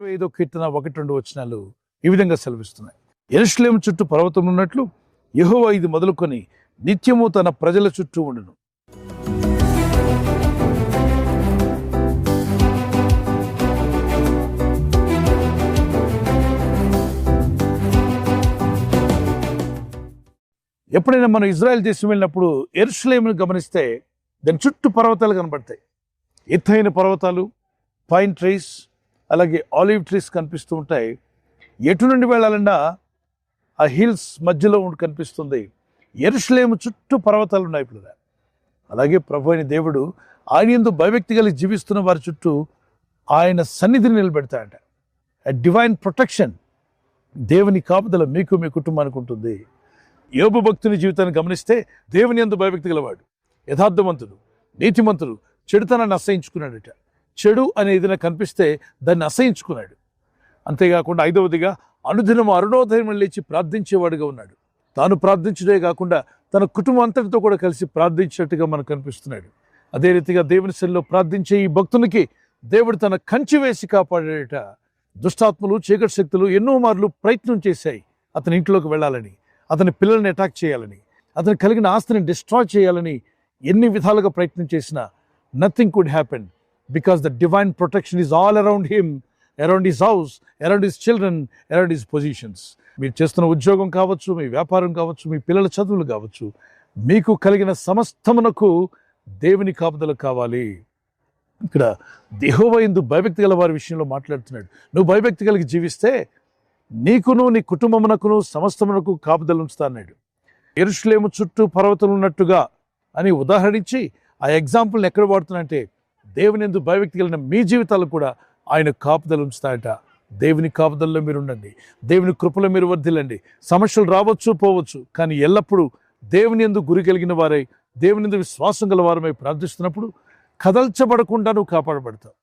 5వ కీర్తన 1-2 వచనాలు ఈ విధంగా సెలవిస్తున్నాయి. యెరూషలేము చుట్టూ పర్వతం ఉన్నట్లు యెహోవా ఇది మొదలుకొని నిత్యము తన ప్రజల చుట్టూ ఉండును. ఎప్పుడైనా మనం ఇజ్రాయెల్ దేశం వెళ్ళినప్పుడు యెరూషలేమును గమనిస్తే దాని చుట్టూ పర్వతాలు కనబడతాయి. ఎత్తైన పర్వతాలు, పైన్ ట్రీస్, అలాగే ఆలివ్ ట్రీస్ కనిపిస్తూ ఉంటాయి. ఎటు నుండి వెళ్ళాలన్నా ఆ హిల్స్ మధ్యలో కనిపిస్తుంది. యెరూషలేము చుట్టూ పర్వతాలు ఉన్నాయి. ఇప్పుడు అలాగే ప్రభు అయిన దేవుడు ఆయన యందు భయభక్తి కలిగి జీవిస్తున్న వారి చుట్టూ ఆయన సన్నిధిని నిలబెడతాడట. డివైన్ ప్రొటెక్షన్, దేవుని కాపుదల మీకు మీ కుటుంబానికి ఉంటుంది. యోబు భక్తుని జీవితాన్ని గమనిస్తే దేవుని యందు భయభక్తి గలవాడు, యథార్థవంతుడు, నీతిమంతుడు, చెడుతనాన్ని అసహించుకున్నాడట. చెడు అనేది నాకు కనిపిస్తే దాన్ని అసహించుకున్నాడు. అంతేకాకుండా 5వదిగా అనుదినం అరుణోదయం లేచి ప్రార్థించేవాడుగా ఉన్నాడు. తాను ప్రార్థించడే కాకుండా తన కుటుంబం అంతటితో కూడా కలిసి ప్రార్థించినట్టుగా మనకు కనిపిస్తున్నాడు. అదే రీతిగా దేవుని సన్నిధిలో ప్రార్థించే ఈ భక్తునికి దేవుడు తన కంచి వేసి కాపాడాడట. దుష్టాత్మలు, చీకటి శక్తులు ఎన్నో మార్లు ప్రయత్నం చేశాయి అతని ఇంట్లోకి వెళ్ళాలని, అతని పిల్లల్ని అటాక్ చేయాలని, అతను కలిగిన ఆస్తిని డిస్ట్రాయ్ చేయాలని ఎన్ని విధాలుగా ప్రయత్నం చేసినా nothing could happen because the divine protection is all around him, around his house, around his children, around his positions. మీరు చేస్తున్న ఉద్యోగం కావచ్చు, మీ వ్యాపారం కావచ్చు, మీ పిల్లల చదువులు కావచ్చు, మీకు కలిగిన సమస్తమునకు దేవుని కాపుదల కావాలి. ఇక్కడ యెహోవా యందు భయభక్తి గల వారి విషయంలో మాట్లాడుతున్నాడు. నువ్వు భయభక్తి కలిగి జీవిస్తే నీకును నీ కుటుంబమునకును సమస్తమునకు కాపుదల ఉంచుతా అన్నాడు. యెరూషలేము చుట్టూ పర్వతాలు ఉన్నట్టుగా అని ఉదాహరించి ఆ ఎగ్జాంపుల్ని ఎక్కడ వాడుతున్నంటే దేవుని యందు భయభక్తి కలిగిన మీ జీవితాలు కూడా ఆయన కాపుదల ఉంచుతాయట. దేవుని కాపుదలలో మీరు ఉండండి, దేవుని కృపలో మీరు వర్ధిల్లండి. సమస్యలు రావచ్చు పోవచ్చు, కానీ ఎల్లప్పుడూ దేవుని యందు గురి కలిగిన వారై, దేవుని యందు విశ్వాసం గల వారమై ప్రార్థిస్తున్నప్పుడు కదల్చబడకుండా నువ్వు కాపాడబడతావు.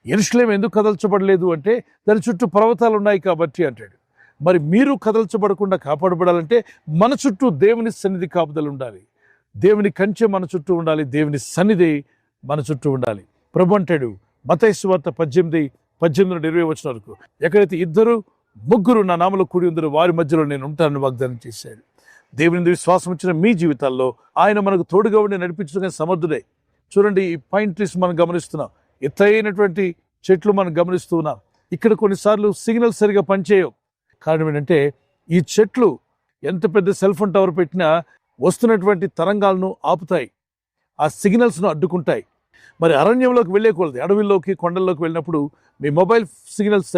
యెరూషలేము ఎందుకు కదల్చబడలేదు అంటే దాని చుట్టూ పర్వతాలు ఉన్నాయి కాబట్టి అంటాడు. మరి మీరు కదల్చబడకుండా కాపాడబడాలంటే మన చుట్టూ దేవుని సన్నిధి కాపుదల ఉండాలి. దేవుని కంచె మన చుట్టూ ఉండాలి, దేవుని సన్నిధి మన చుట్టూ ఉండాలి. ప్రభు అంటాడు మత్తయి సువార్త 18:20 వరకు, ఎక్కడైతే 2-3 నా నామములో కూడి ఉందరో వారి మధ్యలో నేను ఉంటానని వాగ్దానం చేశాడు. దేవుని విశ్వాసం వచ్చిన మీ జీవితాల్లో ఆయన మనకు తోడుగా ఉండి నడిపించడానికి సమర్థుడే. చూడండి, ఈ పైన్ ట్రీస్ మనం గమనిస్తున్నాం, ఎత్తైనటువంటి చెట్లు మనం గమనిస్తూ ఉన్నాం. ఇక్కడ కొన్నిసార్లు సిగ్నల్ సరిగా పనిచేయవు. కారణం ఏంటంటే ఈ చెట్లు ఎంత పెద్ద సెల్ ఫోన్ టవర్ పెట్టినా వస్తున్నటువంటి తరంగాలను ఆపుతాయి, ఆ సిగ్నల్స్ను అడ్డుకుంటాయి. మరి అరణ్యంలోకి వెళ్ళేకూడదు, అడవిలోకి కొండల్లోకి వెళ్ళినప్పుడు మీ మొబైల్ సిగ్నల్స్